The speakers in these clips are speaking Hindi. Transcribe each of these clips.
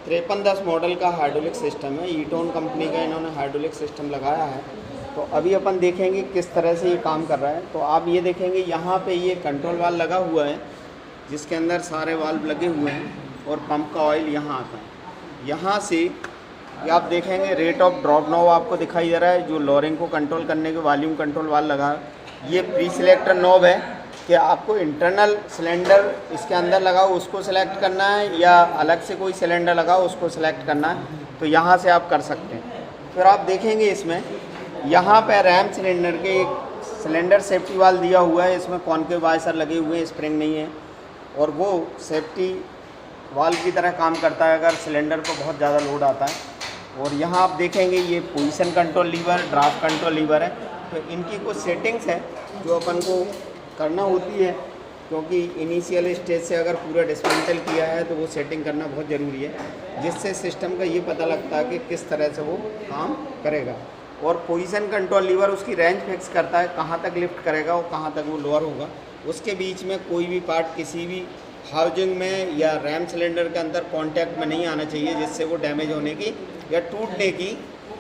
5310 मॉडल का हाइड्रोलिक सिस्टम है। ईटोन कंपनी का इन्होंने हाइड्रोलिक सिस्टम लगाया है। तो अभी अपन देखेंगे किस तरह से ये काम कर रहा है। तो आप ये देखेंगे यहाँ पे ये कंट्रोल वाल्व लगा हुआ है जिसके अंदर सारे वाल्व लगे हुए हैं और पंप का ऑयल यहाँ आता है। यहाँ से ये आप देखेंगे रेट ऑफ ड्रॉप नॉब आपको दिखाई दे रहा है, जो लोअरिंग को कंट्रोल करने के वॉल्यूम कंट्रोल वाल्व लगा है। ये प्री सिलेक्टर नॉब है कि आपको इंटरनल सिलेंडर इसके अंदर लगा हो उसको सिलेक्ट करना है या अलग से कोई सिलेंडर लगा हो उसको सिलेक्ट करना है, तो यहाँ से आप कर सकते हैं। फिर आप देखेंगे इसमें यहाँ पे रैम सिलेंडर के एक सिलेंडर सेफ्टी वाल्व दिया हुआ है। इसमें कॉनकेव वाइसर लगे हुए हैं, स्प्रिंग नहीं है, और वो सेफ्टी वाल्व की तरह काम करता है अगर सिलेंडर पर बहुत ज़्यादा लोड आता है। और यहाँ आप देखेंगे ये position control lever, draft control lever है। तो इनकी कुछ सेटिंग्स है जो अपन को करना होती है, क्योंकि इनिशियल स्टेज से अगर पूरा डिस्मेंटल किया है तो वो सेटिंग करना बहुत ज़रूरी है, जिससे सिस्टम का ये पता लगता है कि किस तरह से वो काम करेगा। और पोजीशन कंट्रोल लीवर उसकी रेंज फिक्स करता है, कहाँ तक लिफ्ट करेगा और कहाँ तक वो लोअर होगा। उसके बीच में कोई भी पार्ट किसी भी हाउसिंग में या रैम सिलेंडर के अंदर कांटेक्ट में नहीं आना चाहिए, जिससे वो डैमेज होने की या टूटने की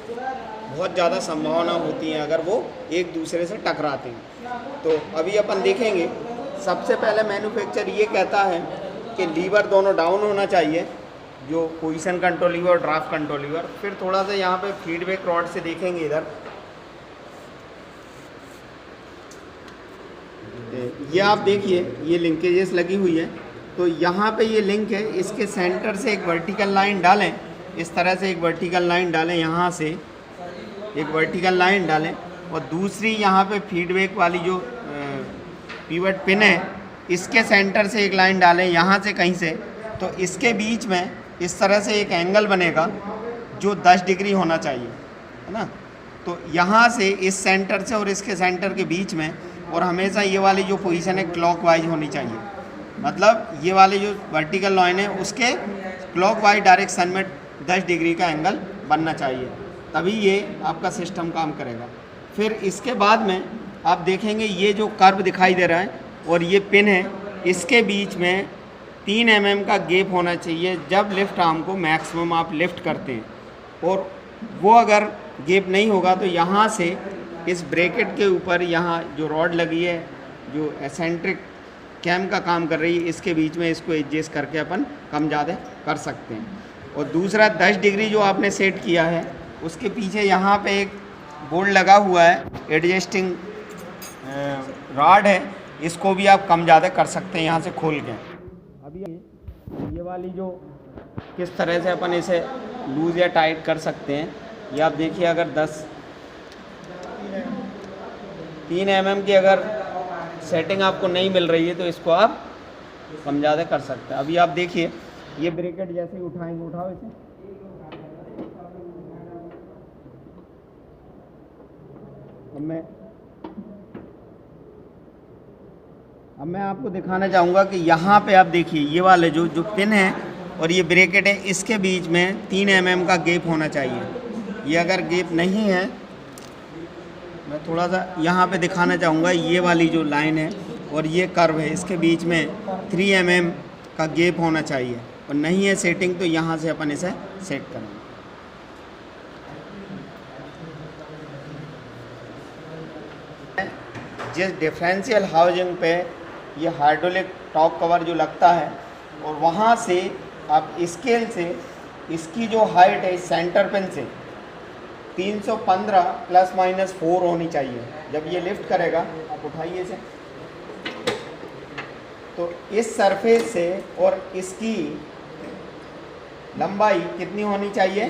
बहुत ज़्यादा संभावना होती है अगर वो एक दूसरे से टकराते हैं। तो अभी अपन देखेंगे, सबसे पहले मैन्युफैक्चर ये कहता है कि लीवर दोनों डाउन होना चाहिए, जो पोजीशन कंट्रोल लीवर और ड्राफ्ट कंट्रोल लीवर। फिर थोड़ा सा यहाँ पे फीडबैक रॉड से देखेंगे इधर, ये आप देखिए ये लिंकेजेस लगी हुई है। तो यहाँ पे ये लिंक है, इसके सेंटर से एक वर्टिकल लाइन डालें, इस तरह से एक वर्टिकल लाइन डालें, यहाँ से एक वर्टिकल लाइन डालें, और दूसरी यहाँ पे फीडबैक वाली जो पिवट पिन है इसके सेंटर से एक लाइन डालें यहाँ से कहीं से। तो इसके बीच में इस तरह से एक एंगल बनेगा जो 10 डिग्री होना चाहिए, है ना। तो यहाँ से इस सेंटर से और इसके सेंटर के बीच में, और हमेशा ये वाली जो पोजीशन है क्लॉकवाइज होनी चाहिए, मतलब ये वाली जो वर्टिकल लाइन है उसके क्लॉकवाइज डायरेक्शन में 10 डिग्री का एंगल बनना चाहिए, तभी ये आपका सिस्टम काम करेगा। फिर इसके बाद में आप देखेंगे ये जो कर्व दिखाई दे रहा है और ये पिन है, इसके बीच में 3 mm का गैप होना चाहिए जब लिफ्ट आर्म को मैक्सिमम आप लिफ्ट करते हैं। और वो अगर गैप नहीं होगा तो यहाँ से इस ब्रैकेट के ऊपर यहाँ जो रॉड लगी है जो एसेंट्रिक कैम का काम कर रही है, इसके बीच में इसको एडजस्ट करके अपन कम ज़्यादा कर सकते हैं। और दूसरा 10 डिग्री जो आपने सेट किया है उसके पीछे यहाँ पे एक बोल्ट लगा हुआ है, एडजस्टिंग रॉड है, इसको भी आप कम ज़्यादा कर सकते हैं यहाँ से खोल के। अभी ये वाली जो किस तरह से अपन इसे लूज़ या टाइट कर सकते हैं, ये आप देखिए। अगर 3 mm की अगर सेटिंग आपको नहीं मिल रही है तो इसको आप कम ज़्यादा कर सकते हैं। अभी आप देखिए ये ब्रैकेट जैसे ही उठाएंगे, उठाओ इसे, अब मैं आपको दिखाना चाहूँगा कि यहाँ पे आप देखिए ये वाले जो पिन है और ये ब्रैकेट है, इसके बीच में 3 mm का गैप होना चाहिए। ये अगर गैप नहीं है, मैं थोड़ा सा यहाँ पे दिखाना चाहूँगा, ये वाली जो लाइन है और ये कर्व है, इसके बीच में 3 mm का गैप होना चाहिए, और नहीं है सेटिंग तो यहाँ से अपन इसे सेट करेंगे। जिस डिफरेंशियल हाउसिंग पे ये हाइड्रोलिक टॉप कवर जो लगता है, और वहाँ से आप स्केल से इसकी जो हाइट है सेंटर पिन से 315 ± 4 होनी चाहिए। जब ये लिफ्ट करेगा, आप उठाइए इसे, तो इस सरफेस से और इसकी लंबाई कितनी होनी चाहिए?